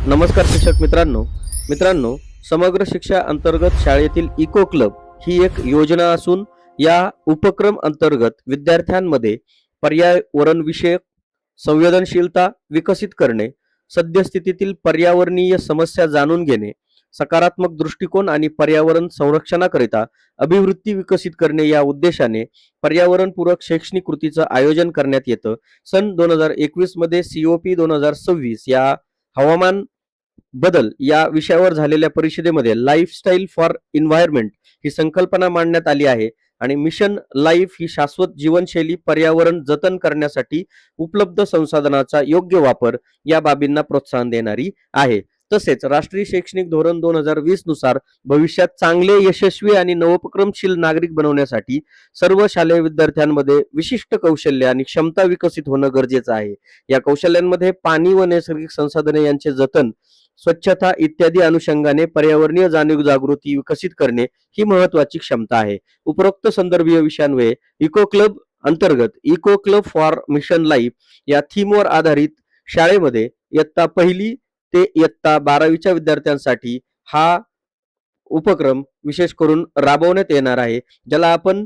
नमस्कार शिक्षक मित्रांनो. मित्रांनो, समग्र शिक्षा अंतर्गत शाळेतील इको क्लब ही एक योजना असून या उपक्रम अंतर्गत विद्यार्थ्यांमध्ये पर्यावरण विषयक संवेदनशीलता विकसित करणे, सद्यस्थितीतील पर्यावरणीय समस्या जाणून घेणे, सकारात्मक दृष्टिकोन आणि पर्यावरण संरक्षणाकरिता अभिवृत्ती विकसित करणे या उद्देशाने पर्यावरणपूरक शैक्षणिक कृतीचं आयोजन करण्यात येतं. सन 2021 मध्ये COP 2026 या हवामान बदल या विषयावर झालेल्या परिषदेमध्ये लाईफस्टाईल फॉर एन्व्हायरमेंट ही संकल्पना मांडण्यात आली आहे आणि मिशन लाईफ ही शाश्वत जीवनशैली पर्यावरण जतन करण्यासाठी उपलब्ध संसाधनाचा योग्य वापर या बाबींना प्रोत्साहन देणारी आहे. तसेच राष्ट्रीय शैक्षणिक धोरण 2020 नुसार भविष्यात चांगले, यशस्वी आणि नवोपक्रमशील नागरिक बनवण्यासाठी सर्व शालेय विद्यार्थ्यांमध्ये विशिष्ट कौशल्य आणि क्षमता विकसित होणं गरजेचं आहे. या कौशल्यांमध्ये पाणी व नैसर्गिक संसाधने यांचे जतन, स्वच्छता इत्यादी अनुषंगाने पर्यावरणीय जाणीव जागृती विकसित करणे ही महत्वाची क्षमता आहे. उपरोक्त संदर्भीय विषयांमुळे इको क्लब अंतर्गत eco club for mission life या थीमवर आधारित शाळेमध्ये इयत्ता पहिली ते इयत्ता 12वीच्या विद्यार्थ्यांसाठी हा उपक्रम विशेष करून राबवण्यात येणार आहे, ज्याला आपण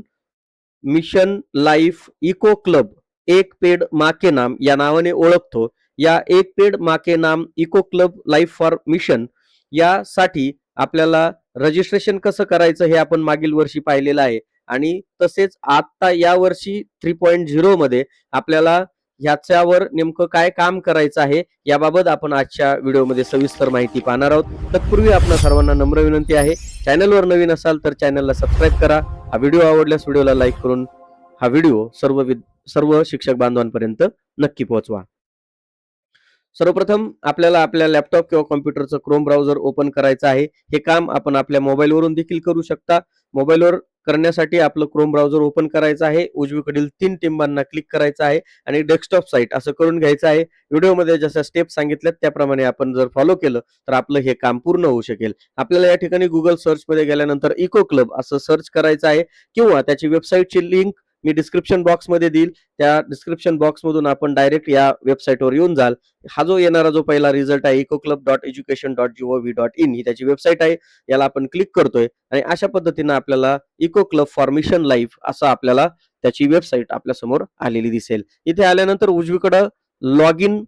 मिशन लाईफ इको क्लब एक पेड माँ के नाम या नावाने ओळखतो. या एक पेड माँ के नाम eco club life for mission यासाठी आपल्याला रजिस्ट्रेशन कसं करायचं हे आपण मागील वर्षी पाहिलेलं आहे आणि तसेच आता या वर्षी 3.0 मध्ये आपल्याला ह्याच्यावर नेमकं काय काम करायचं आहे याबाबत आपण आजच्या व्हिडिओमध्ये सविस्तर माहिती पाहणार आहोत. तत्पूर्वी आपणा सर्वांना नम्र विनंती आहे, चॅनलवर नवीन असाल तर चॅनलला सबस्क्राईब करा. हा व्हिडिओ आवडल्यास व्हिडिओला लाईक करून हा व्हिडिओ सर्व शिक्षक बांधवांपर्यंत नक्की पोहोचवा. सर्वप्रथम आपल्याला आपल्या लॅपटॉप किंवा कॉम्प्युटरचं क्रोम ब्राउझर ओपन करायचं आहे. हे काम आपण आपल्या मोबाईलवरून देखील करू शकता. मोबाईलवर करण्यासाठी आपलं क्रोम ब्राउझर ओपन करायचं आहे, उजवीकडील 3 टिंबांना क्लिक करायचं आहे आणि डेस्कटॉप साईट असं करून घ्यायचं आहे. व्हिडिओमध्ये जशा स्टेप सांगितल्यात त्याप्रमाणे आपण जर फॉलो केलं तर आपलं हे काम पूर्ण होऊ शकेल. आपल्याला या ठिकाणी गुगल सर्चमध्ये गेल्यानंतर इको क्लब असं सर्च करायचं आहे किंवा त्याची वेबसाईटची लिंक मी डिस्क्रिप्शन बॉक्समध्ये देईल. त्या डिस्क्रिप्शन बॉक्समधून आपण डायरेक्ट या वेबसाईटवर येऊन जाल. हा जो येणारा जो पहिला रिझल्ट आहे ecoclub.education.gov.in ही त्याची वेबसाईट आहे. याला आपण क्लिक करतोय आणि अशा पद्धतीनं आपल्याला eco club for mission life असं आपल्याला त्याची वेबसाईट आपल्या समोर आलेली दिसेल. इथे आल्यानंतर उजवीकडं लॉग इन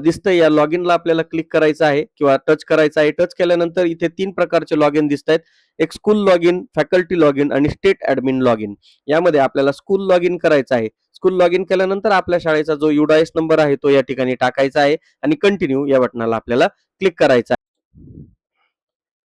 दिसतंय. या लॉग इनला आपल्याला क्लिक करायचं आहे किंवा टच करायचं आहे. टच केल्यानंतर इथे 3 प्रकारचे लॉग इन दिसत आहेत. एक school log in, faculty log in आणि स्टेट ऍडमिन लॉग इन. यामध्ये आपल्याला स्कूल लॉग इन करायचं आहे. स्कूल लॉग इन केल्यानंतर आपल्या शाळेचा जो UDIS नंबर आहे तो या ठिकाणी टाकायचा आहे आणि कंटिन्यू या बटनाला आपल्याला क्लिक करायचं आहे.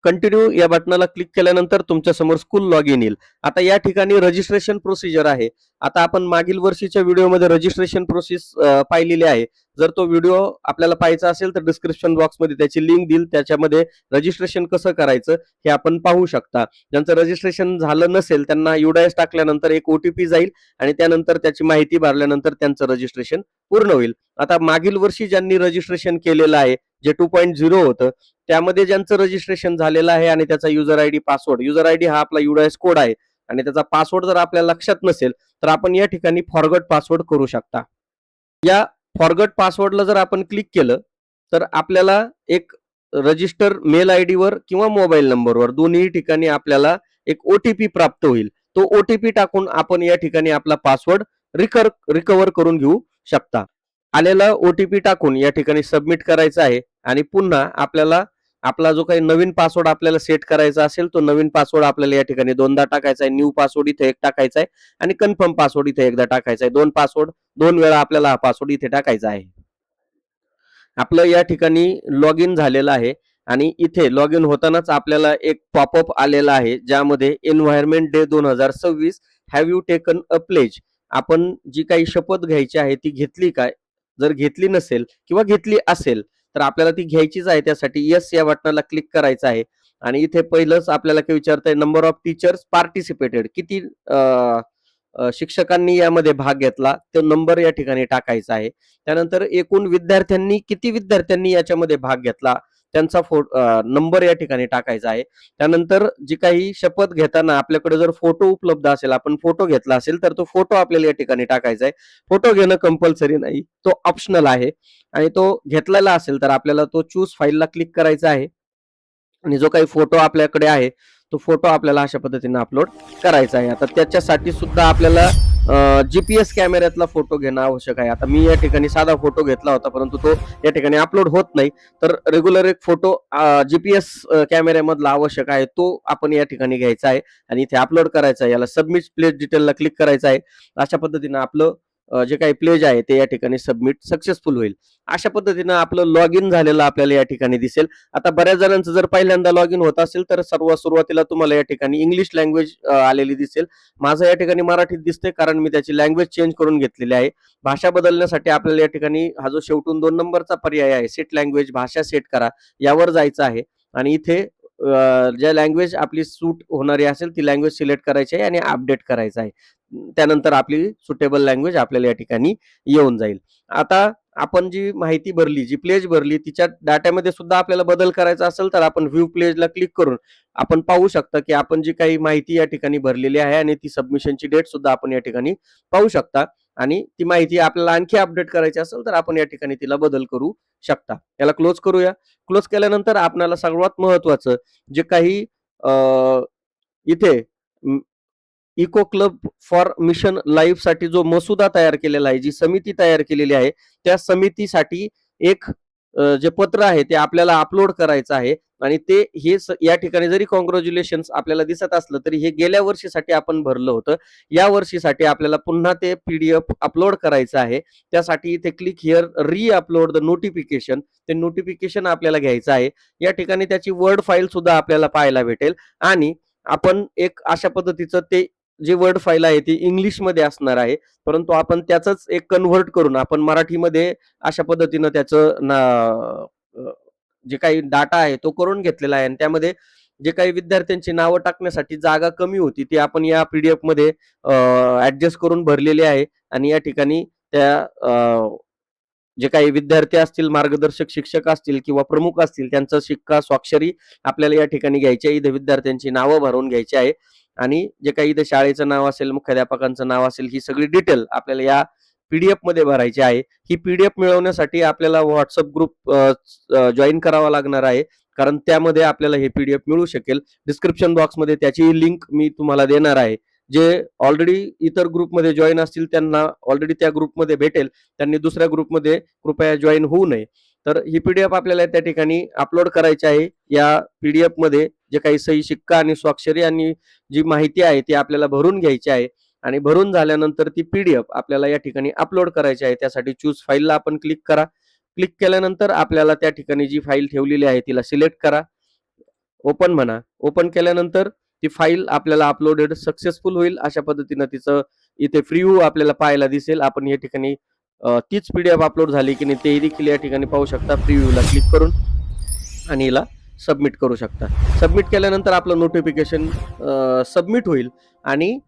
कंटिन्यू या बटनाला क्लिक केल्यानंतर तुमच्या समोर स्कूल लॉग इन येईल. आता या ठिकाणी रजिस्ट्रेशन प्रोसिजर आहे. आता आपण मागील वर्षीच्या व्हिडिओमध्ये रजिस्ट्रेशन प्रोसेस पाहिलेली आहे. जर तो व्हिडिओ आपल्याला पाहायचा असेल तर डिस्क्रिप्शन बॉक्समध्ये त्याची लिंक देईल. त्याच्यामध्ये रजिस्ट्रेशन कसं करायचं हे आपण पाहू शकता. ज्यांचं रजिस्ट्रेशन झालं नसेल त्यांना UDIS टाकल्यानंतर एक OTP जाईल आणि त्यानंतर त्याची माहिती भरल्यानंतर त्यांचं रजिस्ट्रेशन पूर्ण होईल. आता मागील वर्षी ज्यांनी रजिस्ट्रेशन केलेलं आहे, जे 2.0 होतं, त्यामध्ये ज्यांचं रजिस्ट्रेशन झालेलं आहे आणि त्याचा युजर आयडी युजर आयडी हा आपला UDIS कोड आहे आणि त्याचा पासवर्ड जर आपल्या लक्षात नसेल तर आपण या ठिकाणी फॉरगॉट पासवर्ड करू शकता. या फॉरगॉट पासवर्डला जर आपण क्लिक केलं तर आपल्याला एक रजिस्टर मेल आयडी वर किंवा मोबाईल नंबरवर दोन्ही ठिकाणी आपल्याला एक OTP प्राप्त होईल. तो OTP टाकून आपण या ठिकाणी आपला पासवर्ड रिकव्हर करून घेऊ शकता. आलेला OTP टाकून या ठिकाणी सबमिट करायचा आहे आणि पुन्हा आपल्याला आपला जो काही नवीन पासवर्ड आपल्याला सेट करायचा असेल तो नवीन पासवर्ड आपल्याला या ठिकाणी दोनदा टाकायचा आहे. न्यू पासवर्ड इथे एक टाकायचा आहे आणि कन्फर्म पासवर्ड इथे एकदा टाकायचा आहे. 2 पासवर्ड 2 वेळा आपल्याला हा पासवर्ड इथे टाकायचा आहे. आपलं या ठिकाणी लॉग इन झालेलं आहे आणि इथे लॉग इन होतानाच आपल्याला एक पॉपअप आलेला आहे ज्यामध्ये environment day 2026 have you taken a pledge. आपण जी काही शपथ घ्यायची आहे ती घेतली काय? जर घेतली नसेल किंवा घेतली असेल तर आपल्याला ती घ्यायचीच आहे. त्यासाठी येस या बटनाला क्लिक करायचं आहे आणि इथे पहिलंच आपल्याला काय विचारतंय, नंबर ऑफ टीचर्स पार्टिसिपेटेड, किती शिक्षकांनी यामध्ये भाग घेतला तो नंबर या ठिकाणी टाकायचा आहे. त्यानंतर एकूण किती विद्यार्थ्यांनी याच्यामध्ये भाग घेतला त्यांचा नंबर या ठिकाणी टाकायचा आहे. त्यानंतर जी काही शपथ घेताना आपल्याकडे जर फोटो उपलब्ध असेल, आपण फोटो घेतला असेल तर तो फोटो आपल्याला या ठिकाणी टाकायचा आहे. फोटो घेणं कंपल्सरी नाही, तो ऑप्शनल आहे. आणि तो घेतलेला असेल तर आपल्याला तो चूज फाईलला क्लिक करायचा आहे आणि जो काही फोटो आपल्याकडे आहे तो फोटो आपल्याला अशा पद्धतीने अपलोड करायचा आहे. आता त्याच्यासाठी सुद्धा आपल्याला जीपीएस कॅमेऱ्यातला फोटो घेणं आवश्यक आहे. आता मी या ठिकाणी साधा फोटो घेतला होता, परंतु तो या ठिकाणी अपलोड होत नाही. तर रेग्युलर एक फोटो जीपीएस कॅमेऱ्यामधला आवश्यक आहे, तो आपण या ठिकाणी घ्यायचा आहे आणि इथे अपलोड करायचा आहे. याला सबमिट प्लेस डिटेलला क्लिक करायचं आहे. अशा पद्धतीनं आपलं जे काही प्लेज आहे ते या ठिकाणी सबमिट सक्सेसफुल होईल. अशा पद्धतीनं आपलं लॉग इन झालेलं आपल्याला या ठिकाणी दिसेल. आता बऱ्याच जणांचं जर पहिल्यांदा लॉग इन होत असेल तर सर्व सुरुवातीला तुम्हाला या ठिकाणी इंग्लिश लँग्वेज आलेली दिसेल. माझं या ठिकाणी मराठीत दिसते, कारण मी त्याची लँग्वेज चेंज करून घेतलेली आहे. भाषा बदलण्यासाठी आपल्याला या ठिकाणी हा जो शेवटून 2 नंबरचा पर्याय आहे, सेट लँग्वेज, भाषा सेट करा, यावर जायचं आहे आणि इथे ज्या लँग्वेज आपली सूट होणारी असेल ती लँग्वेज सिलेक्ट करायची आहे आणि अपडेट करायचं आहे. त्यानंतर आपली सुटेबल लँग्वेज आपल्याला या ठिकाणी येऊन जाईल. आता आपण जी माहिती भरली, जी प्लेज भरली, तिच्या डाटामध्ये सुद्धा आपल्याला बदल करायचा असेल तर आपण व्ह्यू प्लेजला क्लिक करून आपण पाहू शकता की आपण जी काही माहिती या ठिकाणी भरलेली आहे आणि ती सबमिशनची डेट सुद्धा आपण या ठिकाणी पाहू शकता आणि ती माहिती आपल्याला आणखी अपडेट करायची असेल तर आपण या ठिकाणी तिला बदल करू शकता. याला क्लोज करूया. क्लोज केल्यानंतर आपल्याला सर्वात महत्वाचं जे काही इथे eco club for mission life साठी जो मसुदा तयार केलेला आहे, जी समिती तयार केलेली आहे, त्या समितीसाठी एक जे पत्र आहे ते आपल्याला अपलोड करायचं आहे आणि ते हे या ठिकाणी जरी कॉंग्रॅच्युलेशन्स आपल्याला दिसत असलं तरी हे गेल्या वर्षीसाठी आपण भरलं होतं. या वर्षीसाठी आपल्याला पुन्हा ते पीडीएफ अपलोड करायचं आहे. त्यासाठी इथे क्लिक हिअर री अपलोड द नोटिफिकेशन, ते नोटिफिकेशन आपल्याला घ्यायचं आहे. या ठिकाणी त्याची वर्ड फाईल सुद्धा आपल्याला पाहायला भेटेल आणि आपण एक अशा पद्धतीचं ते जी वर्ड फाईल आहे ती इंग्लिशमध्ये असणार आहे, परंतु आपण त्याचंच एक कन्व्हर्ट करून आपण मराठीमध्ये अशा पद्धतीनं त्याचं जे काही डाटा आहे तो करून घेतलेला आहे आणि त्यामध्ये जे काही विद्यार्थ्यांची नावं टाकण्यासाठी जागा कमी होती ती आपण या पीडीएफ मध्ये ऍडजस्ट करून भरलेली आहे आणि या ठिकाणी त्या जे काही विद्यार्थी असतील, मार्गदर्शक शिक्षक असतील किंवा प्रमुख असतील, त्यांचा शिक्का स्वाक्षरी आपल्याला या ठिकाणी घ्यायची आहे. इथे विद्यार्थ्यांची नावं भरून घ्यायची आहे आणि जे काही इथे शाळेचं नाव असेल, मुख्याध्यापकांचं नाव असेल, ही सगळी डिटेल आपल्याला या पीडीएफ मध्ये भरायची आहे. ही पीडीएफ मिळवण्यासाठी आपल्याला व्हॉट्सअप ग्रुप जॉईन करावा लागणार आहे, कारण त्यामध्ये आपल्याला हे पीडीएफ मिळू शकेल. डिस्क्रिप्शन बॉक्समध्ये त्याची लिंक मी तुम्हाला देणार आहे. जे ऑलरेडी इतर ग्रुपमध्ये जॉईन असतील त्यांना ऑलरेडी त्या ग्रुपमध्ये भेटेल, त्यांनी दुसऱ्या ग्रुपमध्ये कृपया जॉईन होऊ नये. तर ही पीडीएफ आपल्याला त्या ठिकाणी अपलोड करायची आहे. या पीडीएफ मध्ये जे काही सही, शिक्का आणि स्वाक्षरी आणि जी माहिती आहे ती आपल्याला भरून घ्यायची आहे आणि भरून झाल्यानंतर ती पीडीएफ आपल्याला या ठिकाणी अपलोड करायची आहे. त्यासाठी चूज फाईलला आपण क्लिक करा. क्लिक केल्यानंतर आपल्याला त्या ठिकाणी जी फाईल ठेवलेली आहे तिला सिलेक्ट करा. ओपन म्हणा. ओपन केल्यानंतर ती फाईल आपल्याला अपलोडेड सक्सेसफुल होईल. अशा पद्धतीनं तिचं इथे प्रिव्ह्यू आपल्याला पाहायला दिसेल. आपण या ठिकाणी तीच पीडीएफ अपलोड झाली की नाही ते देखील या ठिकाणी पाहू शकता. प्रिव्ह्यूला क्लिक करून आणि हिला सबमिट करू शकता. सबमिट केल्यानंतर आपलं नोटिफिकेशन सबमिट होईल आणि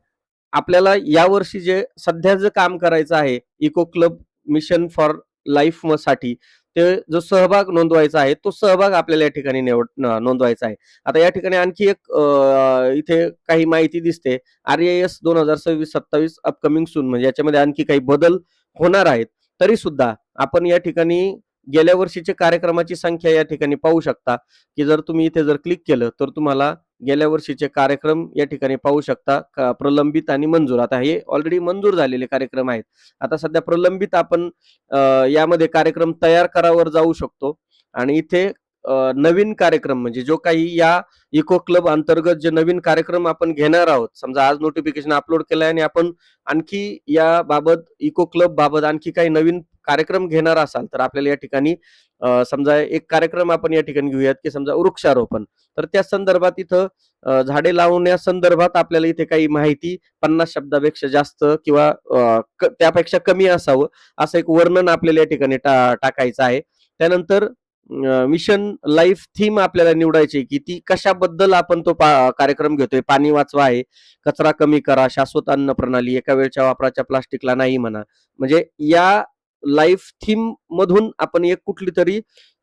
आपल्याला यावर्षी जे सध्या जे काम करायचं आहे eco club mission for life साठी, ते जो सहभाग नोंदवायचा आहे तो सहभाग आपल्याला या ठिकाणी नोंदवायचा आहे. आता या ठिकाणी आणखी एक इथे काही माहिती दिसते, RAS 2026-27 अपकमिंग सून, म्हणजे याच्यामध्ये आणखी काही बदल होणार आहेत. तरी सुद्धा आपण या ठिकाणी गेल्या वर्षीचे कार्यक्रमाची संख्या या ठिकाणी पाहू शकता की जर तुम्ही इथे जर क्लिक केलं तर तुम्हाला गेल्या वर्षीचे कार्यक्रम या ठिकाणी पाहू शकता, प्रलंबित आणि मंजूर. आता हे ऑलरेडी मंजूर झालेले कार्यक्रम आहेत. आता सध्या प्रलंबित आपण यामध्ये कार्यक्रम तयार करावर जाऊ शकतो आणि इथे नवीन कार्यक्रम म्हणजे जो काही या इको क्लब अंतर्गत जे नवीन कार्यक्रम आपण घेणार आहोत, समजा आज नोटिफिकेशन अपलोड केलंय आणि आपण आणखी या बाबत इको क्लब बाबत आणखी काही नवीन कार्यक्रम घेणार असाल तर आपल्याला या ठिकाणी समजा एक कार्यक्रम आपण या ठिकाणी घेऊयात की समजा वृक्षारोपण, तर त्या संदर्भात इथं झाडे लावण्यासंदर्भात आपल्याला इथे काही माहिती 50 शब्दापेक्षा जास्त किंवा त्यापेक्षा कमी असावं असं एक वर्णन आपल्याला या ठिकाणी टाकायचं आहे. त्यानंतर मिशन लाईफ थीम आपल्याला निवडायची की ती कशाबद्दल आपण तो कार्यक्रम घेतोय. पाणी वाचवा आहे, कचरा कमी करा, शाश्वत अन्न प्रणाली, एका वेळच्या वापराच्या प्लास्टिकला नाही म्हणा. म्हणजे या लाईफ थीम मधून आपण एक कुठली तरी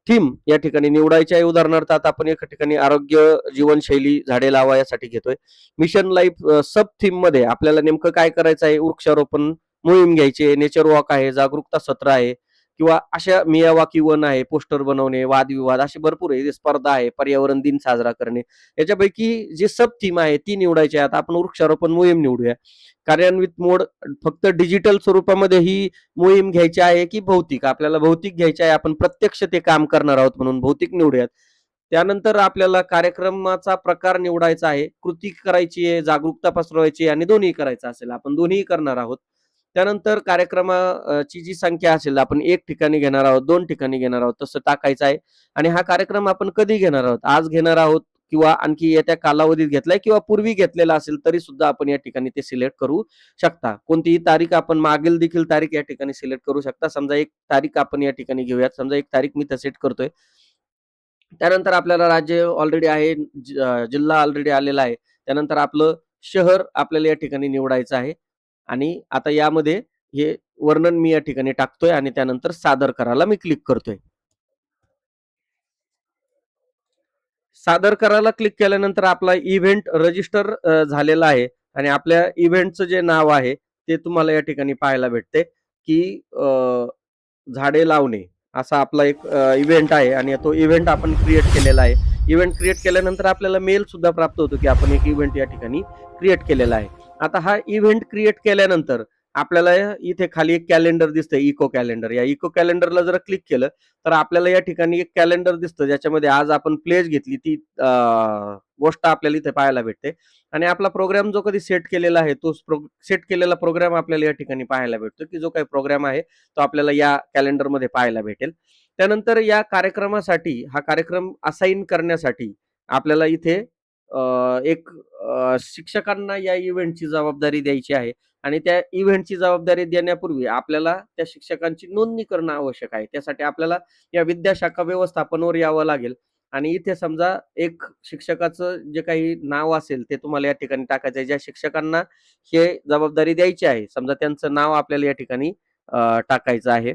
थीम या ठिकाणी निवडायची आहे. उदाहरणार्थ आता आपण एका ठिकाणी आरोग्य जीवनशैली झाडे लावा यासाठी घेतोय. मिशन लाईफ सब थीम मध्ये आपल्याला नेमकं काय करायचं आहे? वृक्षारोपण मोहीम घ्यायची आहे, नेचर वॉक आहे, जागरूकता सत्र आहे किंवा अशा मियावाकी वन आहे, पोस्टर बनवणे, वादविवाद असे भरपूर आहे. स्पर्धा आहे, पर्यावरण दिन साजरा करणे. याच्यापैकी जे सब थीम आहे ती निवडायची आहे. आता आपण वृक्षारोपण मोहीम निवडूया. कार्यान्वित मोड फक्त डिजिटल स्वरूपामध्ये ही मोहीम घ्यायची आहे की भौतिक? आपल्याला भौतिक घ्यायची आहे. आपण प्रत्यक्ष ते काम करणार आहोत म्हणून भौतिक निवडूयात. त्यानंतर आपल्याला कार्यक्रमाचा प्रकार निवडायचा आहे. कृती करायची आहे, जागरूकता पसरवायची आहे आणि दोन्ही करायचं असेल. आपण दोन्हीही करणार आहोत. त्यानंतर कार्यक्रमाची जी संख्या असेल आपण 1 ठिकाणी घेणार आहोत, 2 ठिकाणी घेणार आहोत तसं टाकायचं आहे. आणि हा कार्यक्रम आपण कधी घेणार आहोत? आज घेणार आहोत किंवा आणखी येत्या कालावधीत घेतलाय किंवा पूर्वी घेतलेला असेल तरी सुद्धा आपण या ठिकाणी ते सिलेक्ट करू शकता. कोणतीही तारीख आपण मागील देखील तारीख या ठिकाणी सिलेक्ट करू शकता. समजा एक तारीख आपण या ठिकाणी घेऊयात. समजा एक तारीख मी सेट करतोय. त्यानंतर आपल्याला राज्य ऑलरेडी आहे, जिल्हा ऑलरेडी आलेला आहे. त्यानंतर आपलं शहर आपल्याला या ठिकाणी निवडायचं आहे आणि आता यामध्ये हे वर्णन मी या ठिकाणी टाकतोय आणि त्यानंतर सादर करायला मी क्लिक करतोय. सादर करायला क्लिक केल्यानंतर आपला इव्हेंट रजिस्टर झालेला आहे आणि आपल्या इव्हेंटचं जे नाव आहे ते तुम्हाला या ठिकाणी पाहायला भेटते की झाडे लावणे असा आपला एक इव्हेंट आहे आणि तो इव्हेंट आपण क्रिएट केलेला आहे. इव्हेंट क्रिएट केल्यानंतर आपल्याला मेल सुद्धा प्राप्त होतो की आपण एक इव्हेंट या ठिकाणी क्रिएट केलेला आहे. आता हा इव्हेंट क्रिएट केल्यानंतर आपल्याला इथे खाली एक कॅलेंडर दिसतंय, इको कॅलेंडर. या इको कॅलेंडरला जर क्लिक केलं तर आपल्याला या ठिकाणी एक कॅलेंडर दिसतं ज्याच्यामध्ये आज आपण प्लेज घेतली ती गोष्ट आपल्याला इथे पाहायला भेटते आणि आपला प्रोग्राम जो कधी सेट केलेला आहे तो सेट केलेला प्रोग्राम आपल्याला या ठिकाणी पाहायला भेटतो की जो काही प्रोग्राम आहे तो आपल्याला या कॅलेंडरमध्ये पाहायला भेटेल. त्यानंतर या कार्यक्रमासाठी हा कार्यक्रम असाइन करण्यासाठी आपल्याला इथे एक शिक्षकांना या इव्हेंटची जबाबदारी द्यायची आहे आणि त्या इव्हेंटची जबाबदारी देण्यापूर्वी आपल्याला त्या शिक्षकांची नोंदणी करणं आवश्यक आहे. त्यासाठी आपल्याला या विद्याशाखा व्यवस्थापनावर यावं लागेल आणि इथे समजा एक शिक्षकाचं जे काही नाव असेल ते तुम्हाला या ठिकाणी टाकायचं आहे. ज्या शिक्षकांना हे जबाबदारी द्यायची आहे, समजा त्यांचं नाव आपल्याला या ठिकाणी टाकायचं आहे.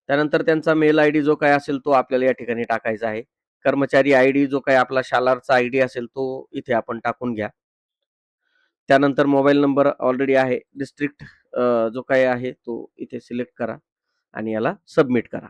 त्यानंतर त्यांचा मेल आयडी जो काही असेल तो आपल्याला या ठिकाणी टाकायचा आहे. कर्मचारी आयडी जो काही आपला शालारचा आयडी असेल तो इथे आपण टाकून घ्या. त्यानंतर मोबाईल नंबर ऑलरेडी आहे. डिस्ट्रिक्ट जो काही आहे तो इथे सिलेक्ट करा आणि याला सबमिट करा.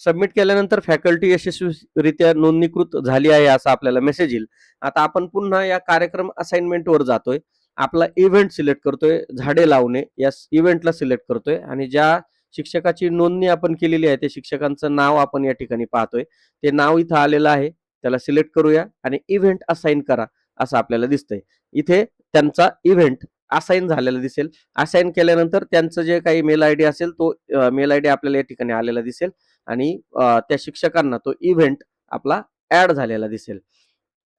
सबमिट केल्यानंतर फॅकल्टी यशस्वीरित्या नोंदणीकृत झाली आहे असा आपल्याला मेसेज येईल. आता आपण पुन्हा या कार्यक्रम असाइनमेंटवर जातोय. आपला इव्हेंट सिलेक्ट करतोय, झाडे लावणे या इव्हेंटला सिलेक्ट करतोय आणि ज्या शिक्षकाची नोंदणी आपण केलेली आहे त्या शिक्षकांचं नाव आपण या ठिकाणी पाहतोय. ते नाव इथं आलेलं आहे. त्याला सिलेक्ट करूया आणि इव्हेंट असाइन करा असं आपल्याला दिसतंय. इथे त्यांचा इव्हेंट असाइन झालेला दिसेल. असाइन केल्यानंतर त्यांचं जे काही मेल आयडी असेल तो मेल आयडी आपल्याला या ठिकाणी आलेला दिसेल आणि त्या शिक्षकांना तो इव्हेंट आपला ऍड झालेला दिसेल.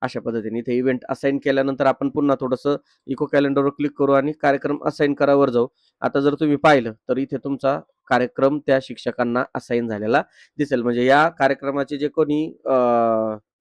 अशा पद्धतीने इथे इव्हेंट असाइन केल्यानंतर आपण पुन्हा थोडंसं इको कॅलेंडरवर क्लिक करू आणि कार्यक्रम असाइन करावर जाऊ. आता जर तुम्ही पाहिलं तर इथे तुमचा कार्यक्रम त्या शिक्षकांना असाइन झालेला दिसेल. म्हणजे या कार्यक्रमाचे जे कोणी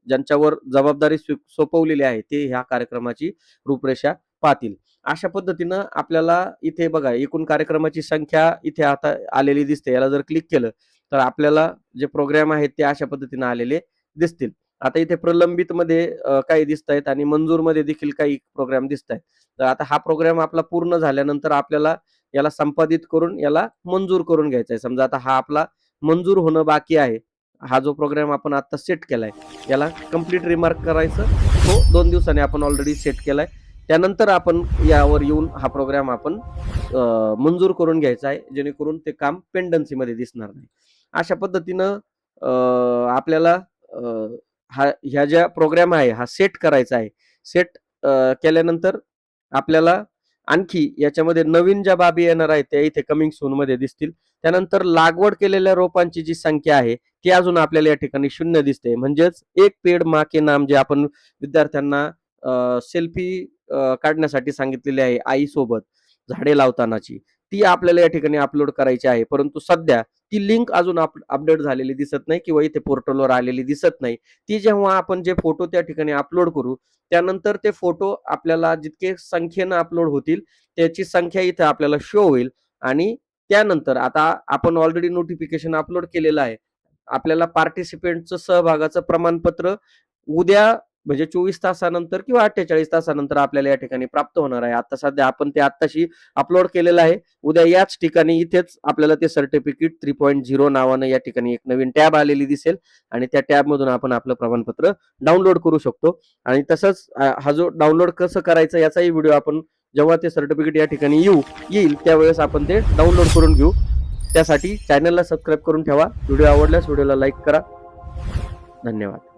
ज्यांच्यावर जबाबदारी सोपवलेली आहे ते ह्या कार्यक्रमाची रूपरेषा पाहतील. अशा पद्धतीनं आपल्याला इथे बघा एकूण कार्यक्रमाची संख्या इथे आता आलेली दिसते. याला जर क्लिक केलं तर आपल्याला जे प्रोग्राम आहेत ते अशा पद्धतीने आलेले दिसतील. आता इथे प्रलंबितमध्ये काही दिसतायत आणि मंजूरमध्ये देखील काही प्रोग्राम दिसतायत. तर आता हा प्रोग्राम आपला पूर्ण झाल्यानंतर आपल्याला याला संपादित करून याला मंजूर करून घ्यायचा आहे. समजा आता हा आपला मंजूर होणं बाकी आहे. हा जो प्रोग्राम आपण आता सेट केलाय याला कंप्लीट रिमार्क करायचं. तो 2 दिवसांनी आपण ऑलरेडी सेट केलाय. त्यानंतर आपण यावर येऊन हा प्रोग्राम आपण मंजूर करून घ्यायचा आहे जेणेकरून ते काम पेंडन्सीमध्ये दिसणार नाही. अशा पद्धतीनं आपल्याला ह्या ज्या प्रोग्राम आहे हा सेट करायचा आहे. सेट केल्यानंतर आपल्याला आणखी याच्यामध्ये नवीन ज्या बाबी येणार आहेत त्या इथे कमिंग सून मध्ये दिसतील. त्यानंतर लागवड केलेल्या रोपांची जी संख्या आहे ती अजून आपल्याला या ठिकाणी 0 दिसते. म्हणजेच एक पेड मा के नाम जे आपण विद्यार्थ्यांना सेल्फी काढण्यासाठी सांगितलेली आहे आईसोबत झाडे लावतानाची, ती आपल्याला या ठिकाणी अपलोड करायची आहे. परंतु सध्या ती लिंक अजून अपडेट झालेली दिसत नाही किंवा इथे पोर्टलवर आलेली दिसत नाही. ती जेव्हा आपण जे फोटो त्या ठिकाणी अपलोड करू त्यानंतर ते फोटो आपल्याला जितके संख्येनं अपलोड होतील त्याची संख्या इथे आपल्याला शो होईल आणि त्यानंतर आता आपण ऑलरेडी नोटिफिकेशन अपलोड केलेलं आहे. आपल्याला पार्टिसिपेंटचं सहभागाचं प्रमाणपत्र उद्या म्हणजे 24 तासानंतर किंवा 48 तासानंतर आपल्याला या ठिकाणी प्राप्त होणार आहे. आता सध्या आपण ते आत्ताशी अपलोड केलेलं आहे. उद्या याच ठिकाणी इथेच आपल्याला ते सर्टिफिकेट 3.0 नावानं या ठिकाणी एक नवीन टॅब आलेली दिसेल आणि त्या टॅबमधून आपण आपलं प्रमाणपत्र डाउनलोड करू शकतो. आणि तसंच हा जो डाउनलोड कसं करायचं याचाही व्हिडिओ आपण जेव्हा ते सर्टिफिकेट या ठिकाणी येईल त्यावेळेस आपण ते डाउनलोड करून घेऊ. त्यासाठी चॅनलला सबस्क्राईब करून ठेवा. व्हिडिओ आवडल्यास व्हिडिओला लाईक करा. धन्यवाद.